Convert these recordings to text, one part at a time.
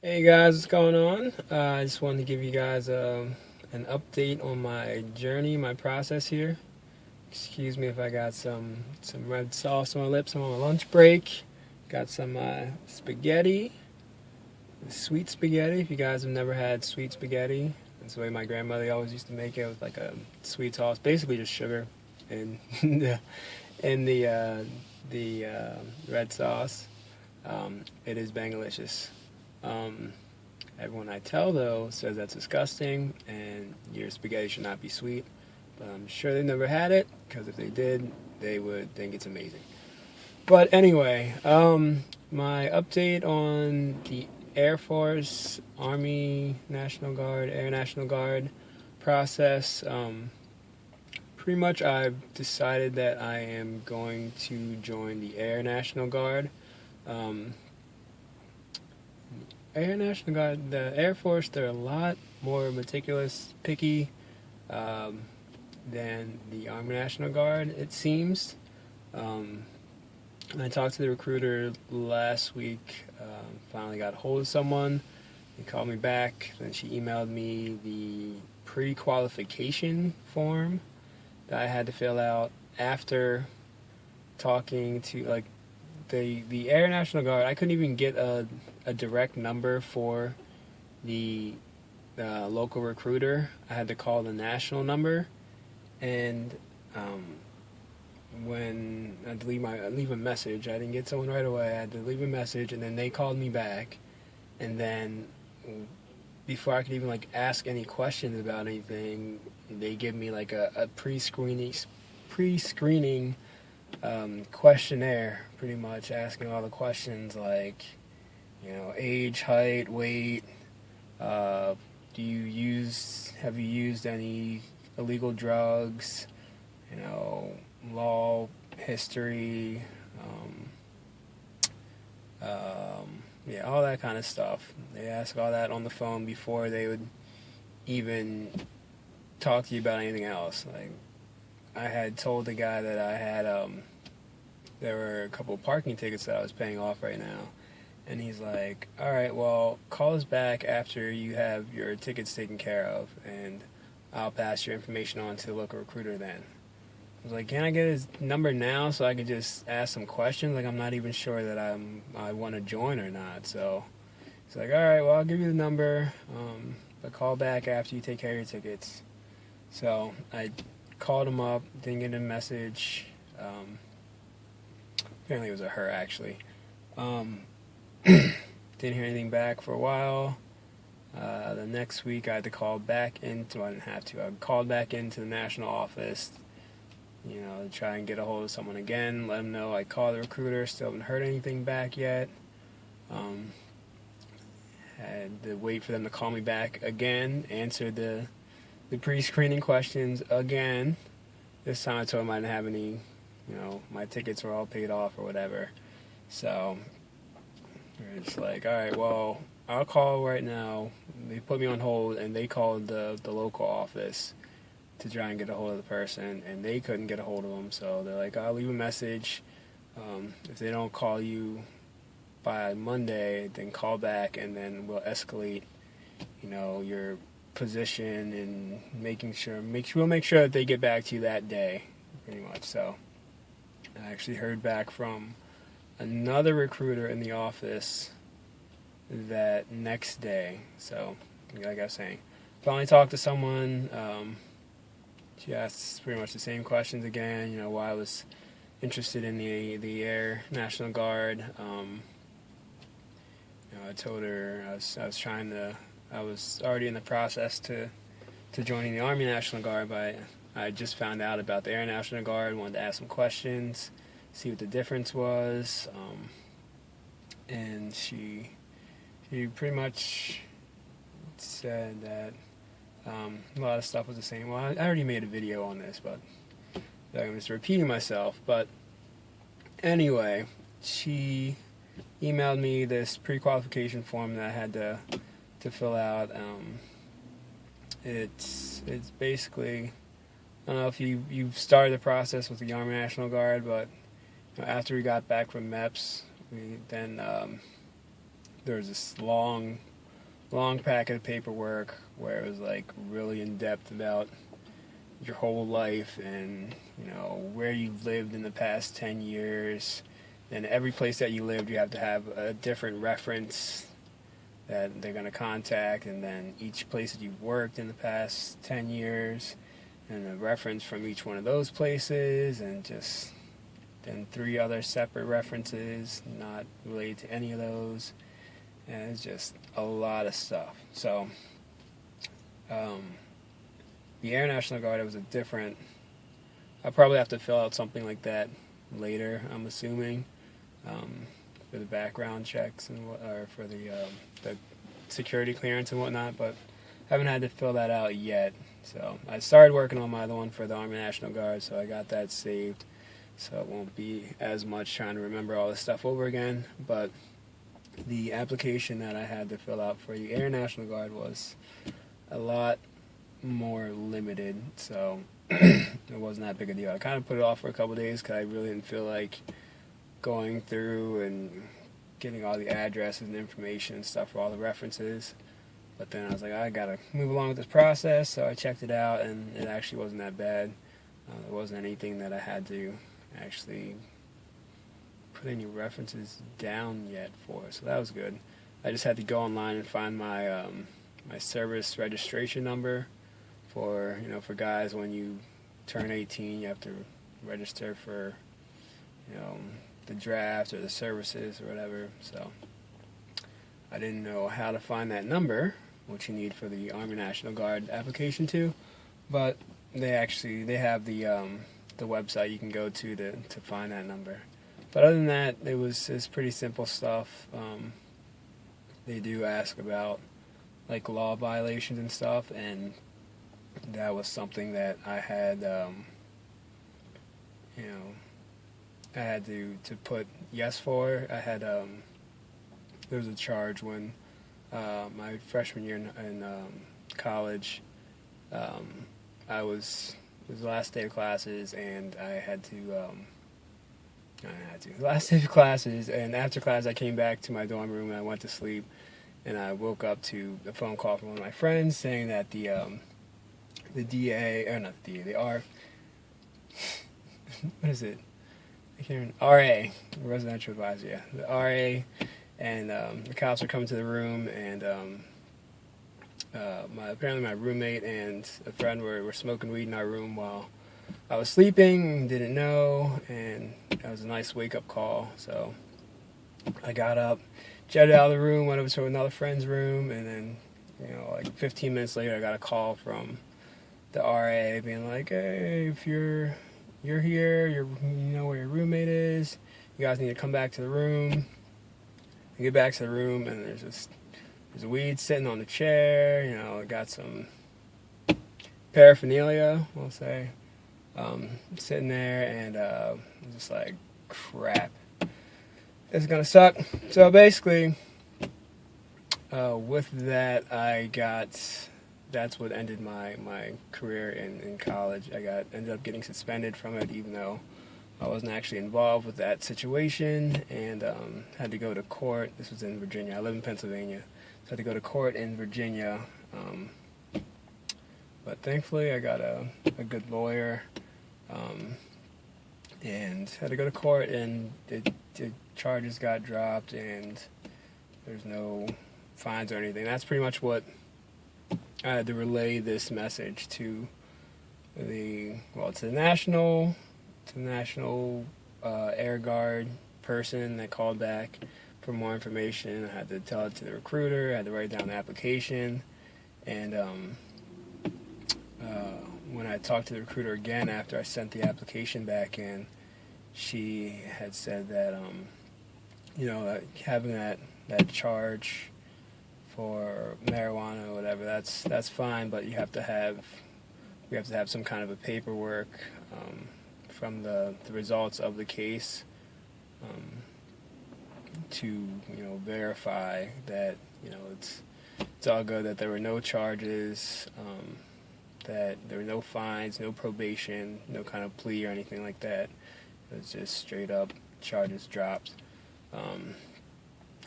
Hey guys, what's going on? I just wanted to give you guys an update on my journey, my process here. Excuse me if I got some red sauce on my lips. I'm on my lunch break. Got some spaghetti, sweet spaghetti. If you guys have never had sweet spaghetti, that's the way my grandmother always used to make it, with like a sweet sauce, basically just sugar and the red sauce. It is bangalicious. Um, Everyone I tell, though, says that's disgusting and your spaghetti should not be sweet. But I'm sure they've never had it, because if they did, they would think it's amazing. But anyway, my update on the Air Force, Army, National Guard, Air National Guard process. Pretty much I've decided that I am going to join the Air National Guard. Um, Air National Guard, the Air Force, they're a lot more meticulous, picky um, than the Army National Guard, it seems. Um, I talked to the recruiter last week, finally got a hold of someone. He called me back, then she emailed me the pre-qualification form that I had to fill out after talking to, like, the Air National Guard. I couldn't even get a direct number for the local recruiter. I had to call the national number, and when I had to leave a message, I didn't get someone right away. I had to leave a message, and then they called me back, and then before I could even like ask any questions about anything, they give me like a pre-screening questionnaire, pretty much asking all the questions like, age, height, weight, have you used any illegal drugs, law, history, yeah, all that kind of stuff. They ask all that on the phone before they would even talk to you about anything else. Like, I had told the guy that I had, there were a couple of parking tickets that I was paying off right now. And he's like, all right, well, call us back after you have your tickets taken care of, and I'll pass your information on to the local recruiter then. I was like, can I get his number now so I can just ask some questions? Like, I'm not even sure that I want to join or not. So he's like, all right, well, I'll give you the number, but call back after you take care of your tickets. So I called him up, didn't get a message. Apparently it was a her, actually. Didn't hear anything back for a while. The next week I had to call back into, well, I didn't have to, I called back into the national office, to try and get a hold of someone again, let them know I called the recruiter, still haven't heard anything back yet. Had to wait for them to call me back again, answer the pre-screening questions again. This time I told them I didn't have any, my tickets were all paid off or whatever. So it's like, all right, well, I'll call right now. They put me on hold, and they called the local office to try and get a hold of the person, and they couldn't get a hold of them. So they're like, I'll leave a message. If they don't call you by Monday, then call back, and then we'll escalate, your position, and we'll make sure that they get back to you that day, pretty much. So I actually heard back from another recruiter in the office that next day. So, like I was saying, finally talked to someone. She asked pretty much the same questions again. Why I was interested in the Air National Guard. I told her I was already in the process to joining the Army National Guard, but I just found out about the Air National Guard. Wanted to ask some questions, see what the difference was, and she pretty much said that a lot of stuff was the same. Well, I already made a video on this, but I'm just repeating myself. But anyway, she emailed me this pre-qualification form that I had to fill out. It's basically, I don't know if you've started the process with the Army National Guard, but after we got back from MEPS, we then there was this long packet of paperwork where it was like really in depth about your whole life and, you know, where you've lived in the past 10 years. And every place that you lived, you have to have a different reference that they're going to contact, and then each place that you've worked in the past 10 years, and a reference from each one of those places, and just then 3 other separate references not related to any of those. And it's just a lot of stuff. So the Air National Guard, it was a different, I'll probably have to fill out something like that later, I'm assuming, for the background checks and or for the security clearance and whatnot, but haven't had to fill that out yet. So I started working on my other one for the Army National Guard, so I got that saved, so it won't be as much trying to remember all this stuff over again. But the application that I had to fill out for the Air National Guard was a lot more limited, so it wasn't that big a deal. I kind of put it off for a couple days because I really didn't feel like going through and getting all the addresses and information and stuff for all the references. But then I was like, I gotta move along with this process, so I checked it out, and it actually wasn't that bad. There wasn't anything that I had to actually put any references down yet for, so that was good. I just had to go online and find my my service registration number for, you know, for guys, when you turn 18, you have to register for, you know, the draft or the services or whatever. So I didn't know how to find that number, which you need for the Army National Guard application too, but they have the website you can go to find that number. But other than that, it's pretty simple stuff. They do ask about like law violations and stuff, and that was something that I had, you know, I had to put yes for. I had, there was a charge when my freshman year in college, it was the last day of classes, and last day of classes, and after class I came back to my dorm room and I went to sleep, and I woke up to a phone call from one of my friends saying that the DA, or not the DA, the R, what is it? I can't remember. RA, residential advisor, yeah. The RA and the cops were coming to the room, and apparently my roommate and a friend were smoking weed in our room while I was sleeping, didn't know, and that was a nice wake-up call. So I got up, jetted out of the room, went over to another friend's room, and then, you know, like 15 minutes later I got a call from the RA being like, hey, if you're here, you know where your roommate is, you guys need to come back to the room. I get back to the room, and there's weed sitting on the chair, you know, got some paraphernalia, we'll say, sitting there, and just like, crap, this is gonna suck. So basically, with that, that's what ended my career in college. Ended up getting suspended from it, even though I wasn't actually involved with that situation, and had to go to court. This was in Virginia. I live in Pennsylvania, so I had to go to court in Virginia. But thankfully, I got a good lawyer, and had to go to court, and the charges got dropped, and there's no fines or anything. That's pretty much what I had to relay this message to the National Air Guard person that called back for more information. I had to tell it to the recruiter. I had to write down the application, and when I talked to the recruiter again after I sent the application back in, she had said that you know, having that charge for marijuana or whatever, that's fine, but we have to have some kind of a paperwork from the results of the case to, you know, verify that, you know, it's all good, that there were no charges, that there were no fines, no probation, no kind of plea or anything like that. It was just straight up charges dropped.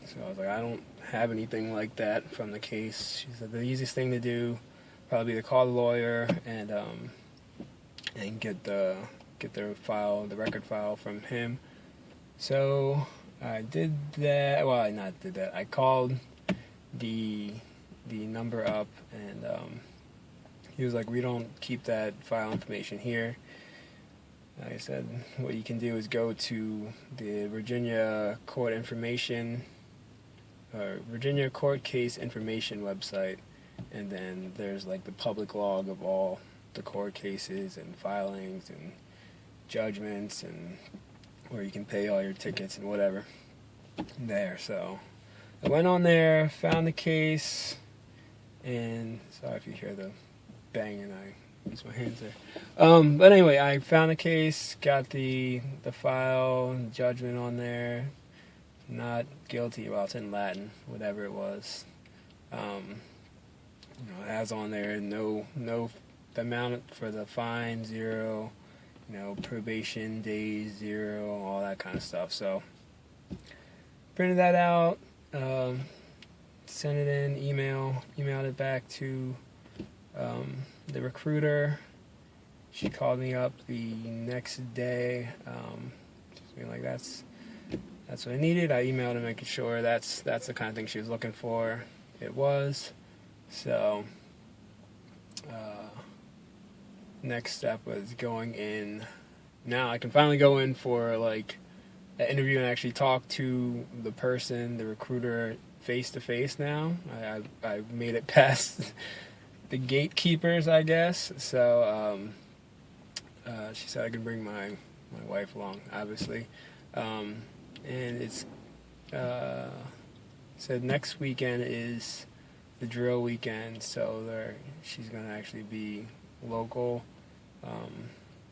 So I was like, I don't have anything like that from the case. She said the easiest thing to do probably to call the lawyer and get the file, the record file from him. So I did that. Well, I not did that. I called the number up, and he was like, "We don't keep that file information here." I said, "What you can do is go to the Virginia Court Case Information website, and then there's like the public log of all the court cases and filings and judgments, and where you can pay all your tickets and whatever there." So I went on there, found the case, and sorry if you hear the banging, I use my hands there. But anyway, I found the case, got the file, judgment on there, not guilty. Well, it's in Latin, whatever it was. It has on there no the amount for the fine, 0, probation days, 0, all that kind of stuff. So printed that out, sent it in, emailed it back to the recruiter. She called me up the next day, just being like, that's what I needed. I emailed her making sure that's the kind of thing she was looking for. It was. So next step was going in. Now I can finally go in for like an interview and actually talk to the person, the recruiter, face to face. Now I made it past the gatekeepers, I guess. So she said I could bring my wife along, obviously, and it's said next weekend is the drill weekend, so she's gonna actually be local.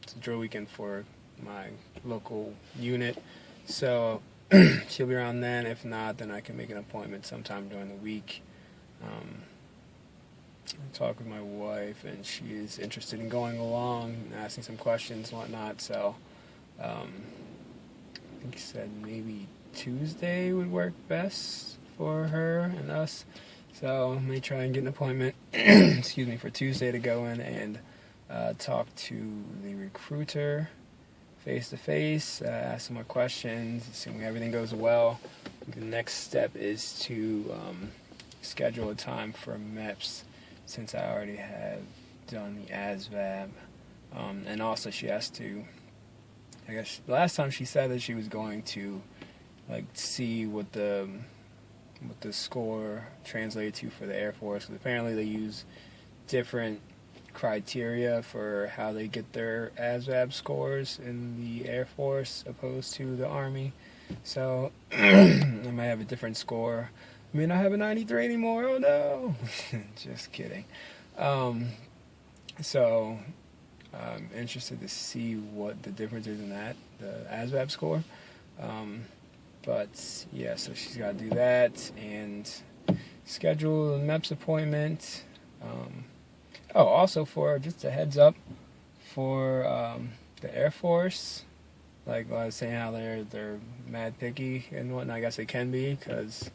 It's a drill weekend for my local unit, so she'll be around then. If not, then I can make an appointment sometime during the week. I talked with my wife, and she is interested in going along and asking some questions and whatnot, so I think she said maybe Tuesday would work best for her and us. So I may try and get an appointment excuse me, for Tuesday to go in and talk to the recruiter face to face, ask some more questions, assuming everything goes well. The next step is to schedule a time for MEPS, since I already have done the ASVAB. And also she has to, I guess the last time she said that she was going to like see what the score translated to for the Air Force, because apparently they use different criteria for how they get their ASVAB scores in the Air Force opposed to the Army. So I might have a different score. I mean, I have a 93 anymore. Oh no! Just kidding. So I'm interested to see what the difference is in that, the ASVAB score. But yeah, so she's got to do that and schedule a MEPS appointment. Also for just a heads up for the Air Force, like I was saying how they're mad picky and whatnot. I guess they can be, because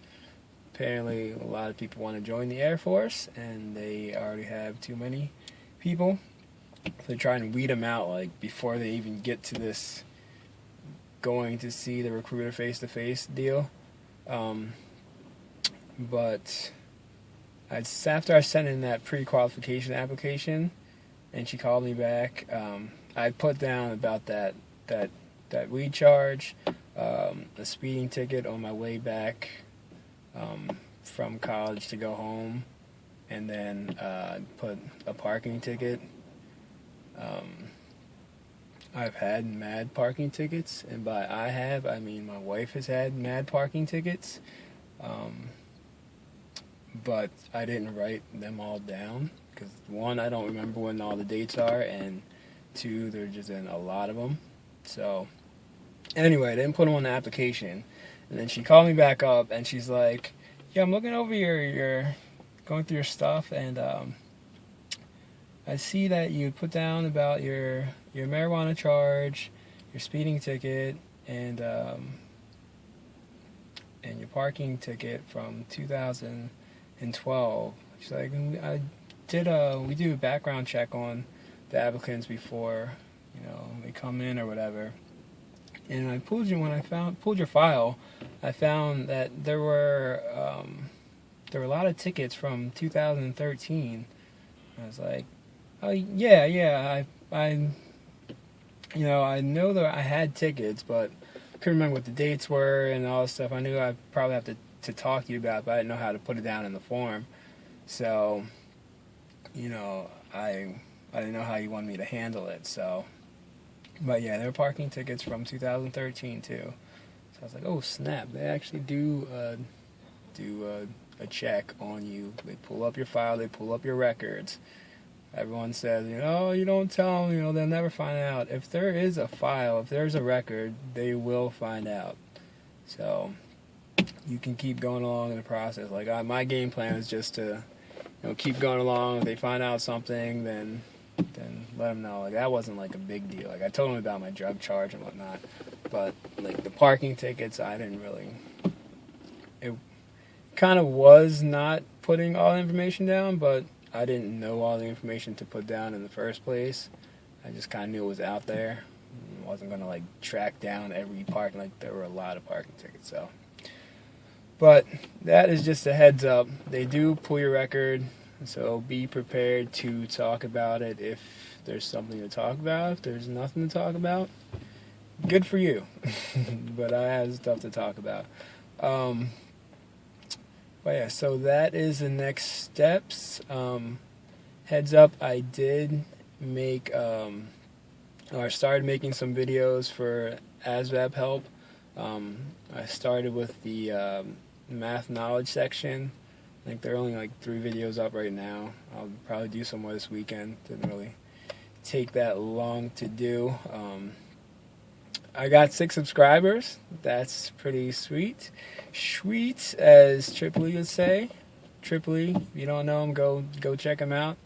apparently a lot of people want to join the Air Force and they already have too many people. So they're trying to weed them out like before they even get to this going to see the recruiter face-to-face deal. But after I sent in that pre-qualification application and she called me back, I put down about that weed charge, a speeding ticket on my way back from college to go home, and then put a parking ticket. I've had mad parking tickets, and by I mean my wife has had mad parking tickets, but I didn't write them all down, because 1, I don't remember when all the dates are, and 2, they're just in a lot of them. So anyway, I didn't put them on the application, and then she called me back up, and she's like, yeah, I'm looking over your going through your stuff, and I see that you put down about your marijuana charge, your speeding ticket, and and your parking ticket from 2012. She's like, we do a background check on the applicants before, they come in or whatever. And I pulled your file, I found that there were a lot of tickets from 2013. I was like, oh yeah, I know that I had tickets, but I couldn't remember what the dates were and all this stuff. I knew I'd probably have to talk to you about it, but I didn't know how to put it down in the form. So, I didn't know how you wanted me to handle it. So, but yeah, there were parking tickets from 2013 too. So I was like, oh snap! They actually do a check on you. They pull up your file. They pull up your records. Everyone says, you don't tell them, they'll never find out. If there is a file, if there's a record, they will find out. So you can keep going along in the process. Like my game plan is just to, keep going along. If they find out something, then let them know. Like that wasn't like a big deal. Like I told them about my drug charge and whatnot, but like the parking tickets, I didn't really. It kind of was not putting all the information down, but I didn't know all the information to put down in the first place. I just kind of knew it was out there. I wasn't going to like track down every parking. Like there were a lot of parking tickets. So, but that is just a heads up. They do pull your record, so be prepared to talk about it if there's something to talk about. If there's nothing to talk about, good for you. But I have stuff to talk about. But yeah, so that is the next steps. Heads up, I did make, I started making some videos for ASVAB help. I started with the math knowledge section. I think there are only like 3 videos up right now. I'll probably do some more this weekend. Didn't really take that long to do. I got 6 subscribers. That's pretty sweet. Sweet, as Tripoli would say. Tripoli, if you don't know him, go check him out.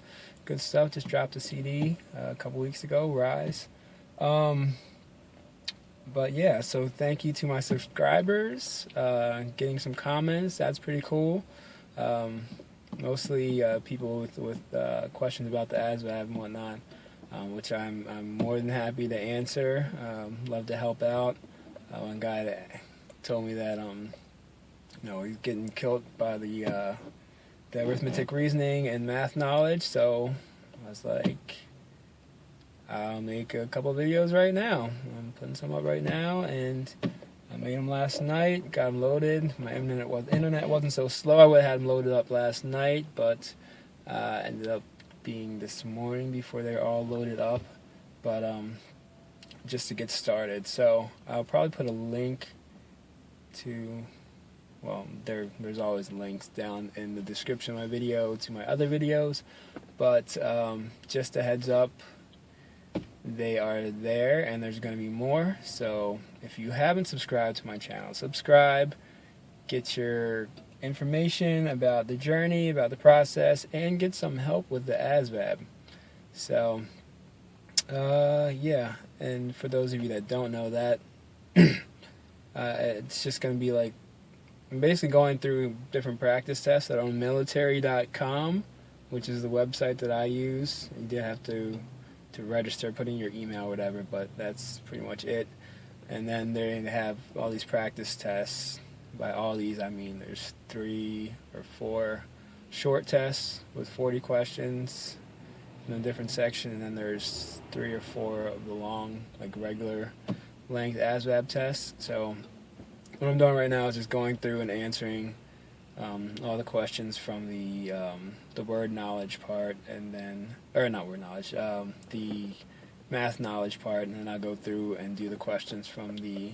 Good stuff. Just dropped a CD a couple weeks ago, Rise. But yeah, so thank you to my subscribers. Getting some comments, that's pretty cool. Mostly people with questions about the ASVAB and whatnot. Which I'm more than happy to answer. Love to help out. One guy that told me that he's getting killed by the arithmetic reasoning and math knowledge. So I was like, I'll make a couple videos right now. I'm putting some up right now, and I made them last night. Got them loaded. My internet wasn't so slow. I would have had them loaded up last night, but ended up being this morning before they're all loaded up, but just to get started. So I'll probably put a link to, there's always links down in the description of my video to my other videos, but just a heads up, they are there and there's going to be more. So if you haven't subscribed to my channel, subscribe, get your information about the journey, about the process, and get some help with the ASVAB. So, yeah, and for those of you that don't know that, it's just going to be like, I'm basically going through different practice tests that are on military.com, which is the website that I use. You do have to register, put in your email or whatever, but that's pretty much it. And then they have all these practice tests. By all these, I mean there's 3 or 4 short tests with 40 questions in a different section, and then there's 3 or 4 of the long, like regular length ASVAB tests. So what I'm doing right now is just going through and answering all the questions from the word knowledge part, and then, or not word knowledge, the math knowledge part, and then I'll go through and do the questions from the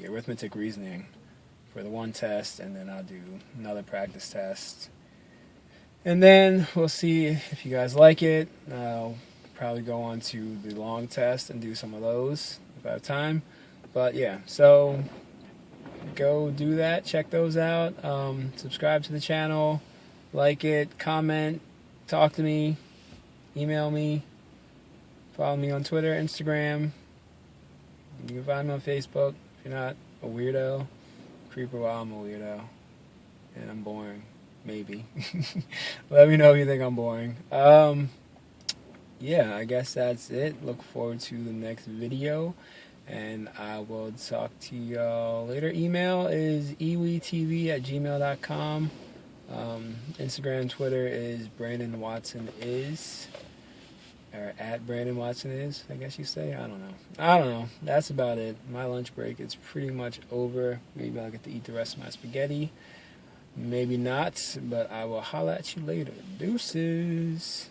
arithmetic reasoning for the one test, and then I'll do another practice test. And then we'll see if you guys like it. I'll probably go on to the long test and do some of those if I have time. But yeah, so go do that. Check those out. Subscribe to the channel. Like it. Comment. Talk to me. Email me. Follow me on Twitter, Instagram. You can find me on Facebook if you're not a weirdo, creeper, well, I'm a weirdo. And I'm boring. Maybe. Let me know if you think I'm boring. Yeah, I guess that's it. Look forward to the next video. And I will talk to y'all later. Email is ewetv@gmail.com. Instagram, Twitter is Brandon Watson is, or at Brandon Watson is, I guess you say. I don't know. That's about it. My lunch break is pretty much over. Maybe I'll get to eat the rest of my spaghetti. Maybe not, but I will holla at you later. Deuces.